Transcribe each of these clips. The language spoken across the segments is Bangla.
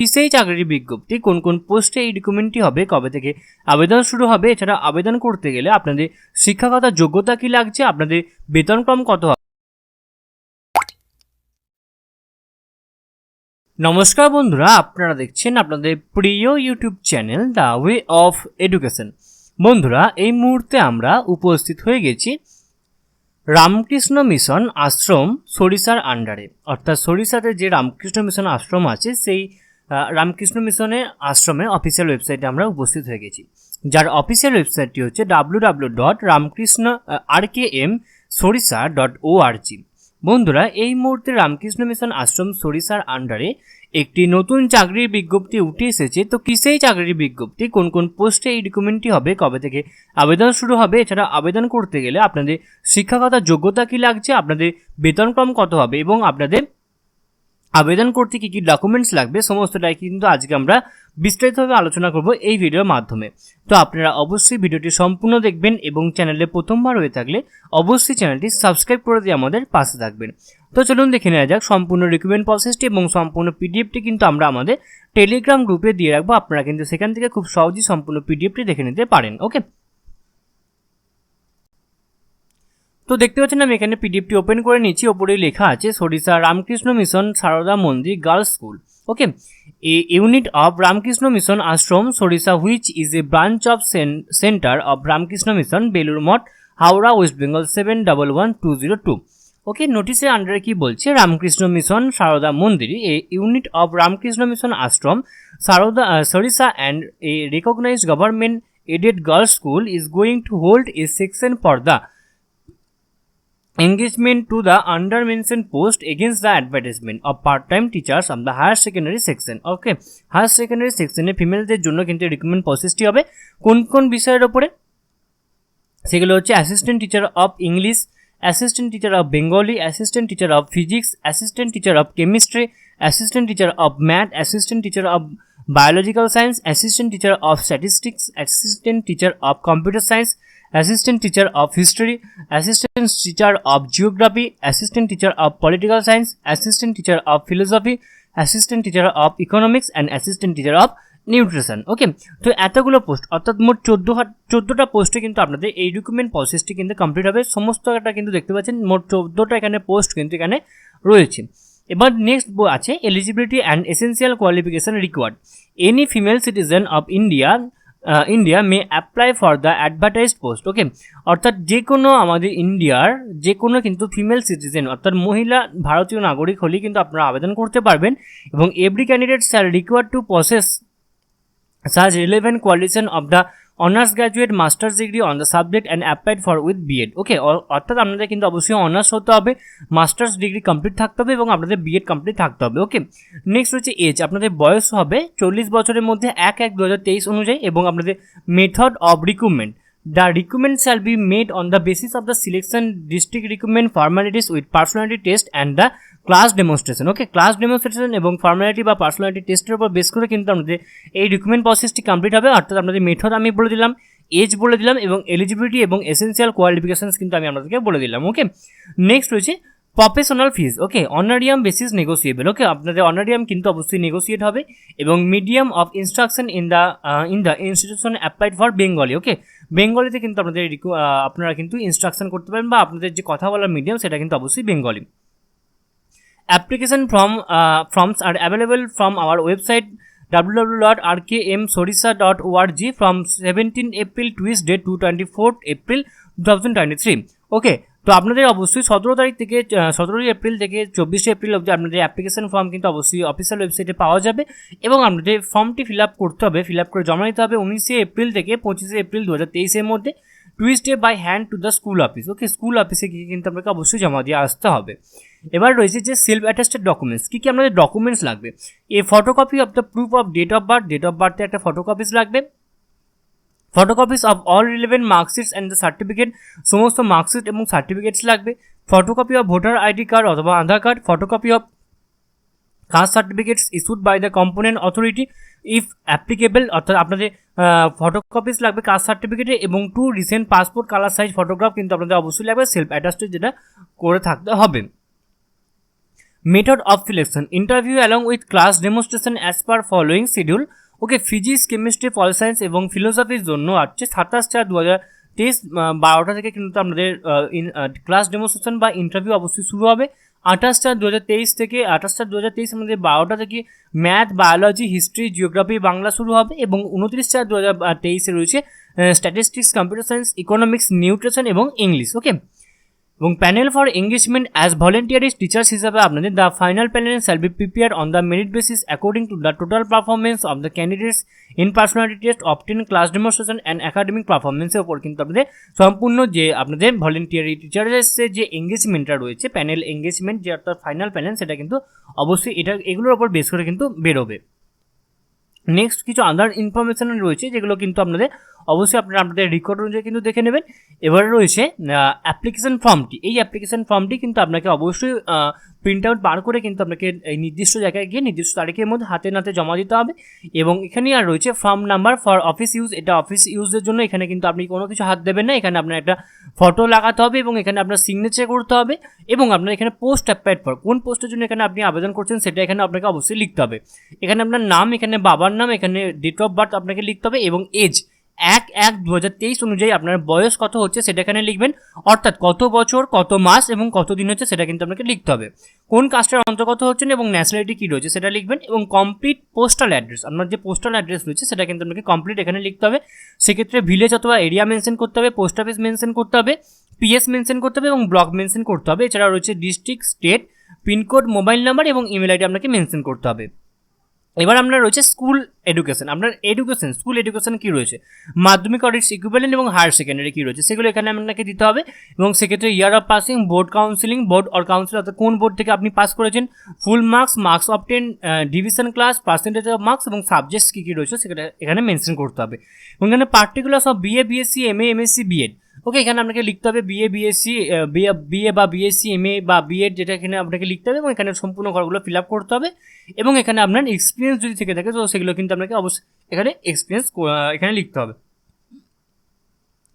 সেই চাকরির বিজ্ঞপ্তি, কোন কোন পোস্টে এই রিক্রুটমেন্টটি হবে, কবে থেকে আবেদন শুরু হবে, এছাড়া আবেদন করতে গেলে আপনাদের শিক্ষাগত যোগ্যতা কি লাগছে, আপনাদের বেতনক্রম কত হবে। নমস্কার বন্ধুরা, আপনারা দেখছেন আপনাদের প্রিয় YouTube channel the way of education. বন্ধুরা, এই মুহূর্তে আমরা উপস্থিত হয়ে গেছি রামকৃষ্ণ মিশন আশ্রম সরিষার আন্ডারে, অর্থাৎ সরিষাতে যে রামকৃষ্ণ মিশন আশ্রম আছে সেই রামকৃষ্ণ মিশনের আশ্রমের অফিসিয়াল ওয়েবসাইটে আমরা উপস্থিত হয়ে গেছি, যার অফিসিয়াল ওয়েবসাইটটি হচ্ছে www.ramkrishna-𝐼𝐴𝐚-সরিষা.org। বন্ধুরা, এই মুহূর্তে রামকৃষ্ণ মিশন আশ্রম সরিষার আন্ডারে একটি নতুন চাকরির বিজ্ঞপ্তি উঠে এসেছে। তো কি সেই চাকরির বিজ্ঞপ্তি, কোন কোন পোস্টে এই রিক্রুটমেন্টটি হবে, কবে থেকে আবেদন শুরু হবে, এছাড়া আবেদন করতে গেলে আপনাদের শিক্ষাগত যোগ্যতা কি লাগছে, আপনাদের বেতনক্রম কত হবে এবং আপনাদের আবেদন করতে কী কী ডকুমেন্টস লাগবে, সমস্তটাই কিন্তু আজকে আমরা বিস্তারিতভাবে আলোচনা করব এই ভিডিওর মাধ্যমে। তো আপনারা অবশ্যই ভিডিওটি সম্পূর্ণ দেখবেন এবং চ্যানেলে প্রথমবার হয়ে থাকলে অবশ্যই চ্যানেলটি সাবস্ক্রাইব করে দিয়ে আমাদের পাশে থাকবেন। তো চলুন দেখে নেওয়া যাক সম্পূর্ণ রিক্রুটমেন্ট প্রসেসটি এবং সম্পূর্ণ পিডিএফটি কিন্তু আমরা আমাদের টেলিগ্রাম গ্রুপে দিয়ে রাখবো, আপনারা কিন্তু সেখান থেকে খুব সহজেই সম্পূর্ণ পিডিএফটি দেখে নিতে পারেন। ওকে, তো দেখতে পাচ্ছেন আমি এখানে পিডিএফটি ওপেন করে নিচ্ছি। ওপরে লেখা আছে সরিষা Ramakrishna Mission Sarada Mandir girls school. Okay, a unit of Ramakrishna Mission Ashram Sarisha which is a branch of centre of Ramakrishna Mission Belur Math, Howrah, West Bengal 7111-202। Okay, নোটিসের আন্ডারে কি বলছে, Ramakrishna Mission Sarada Mandir a unit of Ramakrishna Mission Ashram Sarada Sarisha and a recognised government aided girls school is going to hold a section for the engagement to the under mentioned post against the advertisement of part-time teachers of the higher secondary section. Okay, higher secondary section এ ফিমেলদের জন্য কিন্তু রিক্রুটমেন্ট প্রসেসটি হবে কোন কোন বিষয়ের উপরে, সেগুলো হচ্ছে assistant teacher of English, assistant teacher of Bengali, assistant teacher of physics, assistant teacher of chemistry, assistant teacher of math, assistant teacher of biological science, assistant teacher of statistics, assistant teacher of computer science, assistant teacher of history, assistant teacher of geography, assistant teacher of political science, assistant teacher of philosophy, assistant teacher of economics and assistant teacher of nutrition. Okay, তো এতগুলো পোস্ট অর্থাৎ মোট 14টা পোস্টে কিন্তু আপনাদের এই রিক্রুটমেন্ট প্রসেসটি কিন্তু কমপ্লিট হবে। সমস্তটা কিন্তু দেখতে পাচ্ছেন মোট 14টা এখানে পোস্ট কিন্তু এখানে রয়েছে। এবার নেক্সট আছে eligibility and essential qualification required. Any female citizen of India may apply for the advertised post. Okay, অর্থাৎ যে কোনো আমাদের ইন্ডিয়ার যে কোনো কিন্তু ফিমেল সিটিজেন অর্থাৎ মহিলা ভারতীয় নাগরিক হলেই কিন্তু আপনারা আবেদন করতে পারবেন এবং every candidate shall required to possess such relevant qualification of the honours graduate masters degree on the subject and applied for with BEd. Okay, অর্থাৎ আপনাদের কিন্তু অবশ্যই অনার্স হতে হবে, মাস্টার্স ডিগ্রি কমপ্লিট থাকতে হবে এবং আপনাদের বিএড কমপ্লিট থাকতে হবে। ওকে, নেক্সট হচ্ছে এজ, আপনাদের বয়স হবে 40 বছরের মধ্যে 1/1/2023 অনুযায়ী এবং আপনাদের method of recruitment, the recruitment shall be made on the basis of the selection district recruitment formalities with personality test and the class demonstration. Okay, class demonstration এবং ফর্মালিটি বা পার্সোনালিটি টেস্টের উপর বেস করে কিন্তু আমাদের এই রিক্রুটমেন্ট প্রসেসটি কমপ্লিট হবে। অর্থাৎ আপনাদের মেথড আমি বলে দিলাম, এজ বলে দিলাম এবং এলিজিবিলিটি এবং এসেন্সিয়াল কোয়ালিফিকেশনস কিন্তু আমি আপনাদেরকে বলে দিলাম। ওকে, নেক্সট রয়েছে professional fees. Okay, honorarium basis negotiable. Okay, আপনাদের অনারিয়াম কিন্তু অবশ্যই নেগোসিয়েট হবে এবং medium of instruction in the institution applied for Bengali. Okay, বেঙ্গলিতে কিন্তু আপনারা কিন্তু ইনস্ট্রাকশন করতে পারেন বা আপনাদের যে কথা বলার মিডিয়াম সেটা কিন্তু অবশ্যই Bengali. Application forms are available from our website www.𝐼𝐴𝐚-সরিষা.org from 17 April Tuesday to 24 April 2023. ওকে, তো আপনাদের অবশ্যই 17 এপ্রিল থেকে 24 এপ্রিল অবধি আপনাদের অ্যাপ্লিকেশন ফর্ম কিন্তু অবশ্যই অফিসিয়াল ওয়েবসাইটে পাওয়া যাবে এবং আপনাদের ফর্মটি ফিল আপ করতে হবে, ফিল আপ করে জমা দিতে হবে 19 এপ্রিল থেকে 25 এপ্রিল 2023 মধ্যে, Tuesday by hand to the school office. Okay, school অফিসে গিয়ে কিন্তু আপনাকে অবশ্যই জমা দিয়ে আসতে হবে। এবার রয়েছে যে সেলফ অ্যাটাস্টেড ডকুমেন্টস, কী কী আপনাদের ডকুমেন্টস লাগবে, a photocopy of the proof of date of বার্থে একটা ফটোকপিস লাগবে, photocopies of all relevant marksheets and the certificate, সমস্ত মার্কশিট এবং সার্টিফিকেটস লাগবে, photocopy of voter ID card অথবা Aadhaar card, photocopy of caste certificates issued by the component authority if applicable, অর্থাৎ আপনাদের ফটোকপিস লাগবে কাস্ট সার্টিফিকেটে এবং 2 recent passport colour size photograph কিন্তু আপনাদের অবশ্যই লাগবে, সেলফ অ্যাটাস্টেড যেটা করে থাকতে হবে। Method of selection, interview along with class demonstration as per following schedule. Okay, physics, chemistry, pol science এবং ফিলোসফির জন্য আছে 27/4/2023 12টা থেকে কিন্তু আপনাদের ক্লাস ডেমনস্ট্রেশন বা ইন্টারভিউ অবশ্যই শুরু হবে। 28/4/2023 থেকে 28/4/2023 আমাদের 12টা থেকে math, biology, history, geography, Bangla শুরু হবে এবং 29/4/2023 রয়েছে statistics, computer science, economics, nutrition এবং ইংলিশ। ওকে, এবং panel for engagement as voluntaries teachers হিসাবে আপনাদের the final panel shall be prepare on the merit basis according to the total performance of the candidates in personality test, obtain class demonstration and academic পারফরমেন্সের ওপর কিন্তু আপনাদের সম্পূর্ণ যে আপনাদের ভলেন্টিয়ারি টিচার্সের যে এঙ্গেজমেন্টটা রয়েছে, প্যানেল এঙ্গেজমেন্ট যে অর্থাৎ ফাইনাল প্যানেল, সেটা কিন্তু অবশ্যই এগুলোর ওপর বেস করে কিন্তু বেরোবে। নেক্সট কিছু আদার ইনফরমেশন রয়েছে যেগুলো কিন্তু আপনাদের অবশ্যই আপনারা আপনাদের রেকর্ড অনুযায়ী কিন্তু দেখে নেবেন। এবারে রয়েছে অ্যাপ্লিকেশন ফর্মটি। এই অ্যাপ্লিকেশন ফর্মটি কিন্তু আপনাকে অবশ্যই প্রিন্ট আউট বার করে কিন্তু আপনাকে এই নির্দিষ্ট জায়গায় গিয়ে নির্দিষ্ট তারিখের মধ্যে হাতে নাতে জমা দিতে হবে। এবং এখানে আর রয়েছে form number for office use, এটা অফিস ইউজের জন্য। এখানে কিন্তু আপনি কোনো কিছু হাত দেবেন না, এখানে আপনার একটা ফটো লাগাতে হবে এবং এখানে আপনার সিগনেচার করতে হবে এবং আপনার এখানে পোস্ট অ্যাপ্লাইড ফর, কোন পোস্টের জন্য এখানে আপনি আবেদন করছেন সেটা এখানে আপনাকে অবশ্যই লিখতে হবে। এখানে আপনার নাম, এখানে বাবার নাম, এখানে ডেট অফ বার্থ আপনাকে লিখতে হবে এবং এজ 1/1/2023 অনুযায়ী আপনার বয়স কত হচ্ছে সেটা এখানে লিখবেন, অর্থাৎ কত বছর, কত মাস এবং কত দিন হচ্ছে সেটা কিন্তু আপনাকে লিখতে হবে। কোন কাস্টের অন্তর্গত হচ্ছেন এবং ন্যাশনালিটি কী রয়েছে সেটা লিখবেন এবং কমপ্লিট পোস্টাল অ্যাড্রেস, আপনার যে পোস্টাল অ্যাড্রেস রয়েছে সেটা কিন্তু আপনাকে কমপ্লিট এখানে লিখতে হবে। সেক্ষেত্রে ভিলেজ অথবা এরিয়া মেনশন করতে হবে, পোস্ট অফিস মেনশন করতে হবে, পিএস মেনশন করতে হবে এবং ব্লক মেনশন করতে হবে। এছাড়া রয়েছে district, state, pin code, mobile number এবং ইমেল আইডি আপনাকে মেনশন করতে হবে। এবার আপনার রয়েছে স্কুল এডুকেশন, আপনার এডুকেশন স্কুল এডুকেশন কী রয়েছে, মাধ্যমিক অর ইটস ইকুইভ্যালেন্ট এবং হায়ার সেকেন্ডারি কী রয়েছে সেগুলো এখানে আপনাকে দিতে হবে। এবং সেক্ষেত্রে year of passing, board counselling, board or council অর্থাৎ কোন বোর্ড থেকে আপনি পাস করেছেন, full marks, marks obtain, division class, percentage of marks এবং সাবজেক্টস কী কী রয়েছে সেটা এখানে মেনশন করতে হবে। এবং এখানে particulars of BA, BSc, MA, MSc, BEd. Okay, এখানে আপনাকে লিখতে হবে বিএ, বিএসসি, বিএ বা বিএসসি, এমএ বা বিএড, যেটা এখানে আপনাকে লিখতে হবে এবং এখানে সম্পূর্ণ ঘরগুলো ফিল আপ করতে হবে। এবং এখানে আপনার এক্সপিরিয়েন্স যদি থেকে থাকে তো সেগুলো কিন্তু আপনাকে অবশ্যই এখানে এক্সপিরিয়েন্স এখানে লিখতে হবে।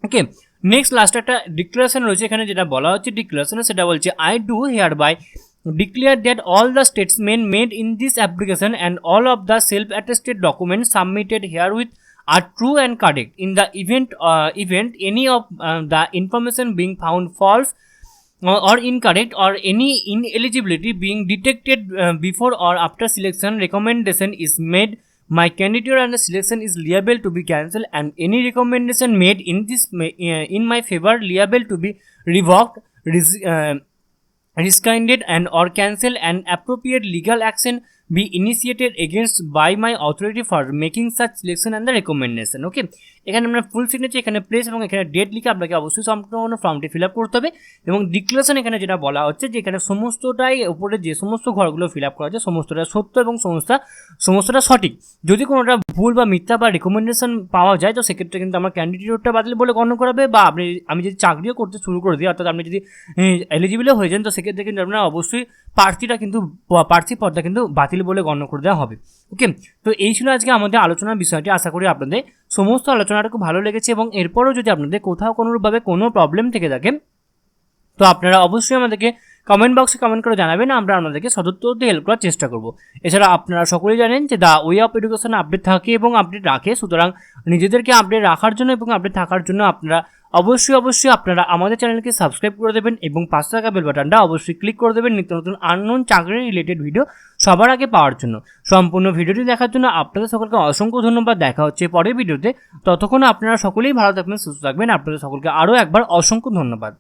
ওকে, নেক্সট লাস্ট একটা ডিক্লারেশন রয়েছে এখানে, যেটা বলা হচ্ছে ডিক্লারেশনে, সেটা বলছে I do hereby declare that all the statements made in this application and all of the self-attested documents submitted herewith are true and correct. In the event any of the information being found false or incorrect or any ineligibility being detected before or after selection, recommendation is made, my candidature and the selection is liable to be cancelled, and any recommendation made in my favor liable to be revoked, rescinded and or cancelled, and appropriate legal action be initiated against by my authority for making such selection and the recommendation. ওকে, এখানে আপনার ফুল সিগনেচার, এখানে প্লেস এবং এখানে ডেট লিখে আপনাকে অবশ্যই সম্পূর্ণ ফর্মটি ফিল আপ করতে হবে। এবং ডিক্লারেশন এখানে যেটা বলা হচ্ছে যে এখানে সমস্তটাই উপরে যে সমস্ত ঘরগুলো ফিল আপ করা যায় সমস্তটা সত্য এবং সমস্তটা সঠিক। যদি কোনোটা ভুল বা মিথ্যা বা রেকমেন্ডেশন পাওয়া যায় তো সেক্ষেত্রে কিন্তু আমার ক্যান্ডিডেটটা বাতিল বলে গণ্য করাবে, বা আমি যদি চাকরিও করতে শুরু করে দিই, অর্থাৎ আপনি যদি এলিজিবলও হয়ে যান তো সেক্ষেত্রে কিন্তু আপনার অবশ্যই প্রার্থী পদটা কিন্তু বাতিল বলে গণ্য করে দেওয়া হবে। ওকে, তো এই ছিল আজকে আমাদের আলোচনার বিষয়টি। আশা করি আপনাদের সমস্ত আলোচনাটা খুব ভালো লেগেছে এবং এরপরও যদি আপনাদের কোথাও কোনোভাবে কোনো প্রবলেম থেকে থাকে তো আপনারা অবশ্যই আমাদেরকে কমেন্ট বক্সে কমেন্ট করে জানাবেন, আমরা আপনাদেরকে সদুত্তর দিয়ে হেল্প করার চেষ্টা করব। এছাড়া আপনারা সকলেই জানেন যে the way of education update থাকে এবং আপডেট রাখে, সুতরাং নিজেদেরকে আপডেট রাখার জন্য এবং আপডেট থাকার জন্য আপনারা অবশ্যই আপনারা আমাদের চ্যানেলকে সাবস্ক্রাইব করে দেবেন এবং পাশে থাকা বেল বাটনটা অবশ্যই ক্লিক করে দেবেন নিত্য নতুন আননোন চাকরি রিলেটেড ভিডিও সবার আগে পাওয়ার জন্য। সম্পূর্ণ ভিডিওটি দেখার জন্য আপনাদের সকলকে অসংখ্য ধন্যবাদ। দেখা হচ্ছে পরের ভিডিওতে, ততক্ষণ আপনারা সকলেই ভালো থাকবেন, সুস্থ থাকবেন। আপনাদের সকলকে আরও একবার অসংখ্য ধন্যবাদ।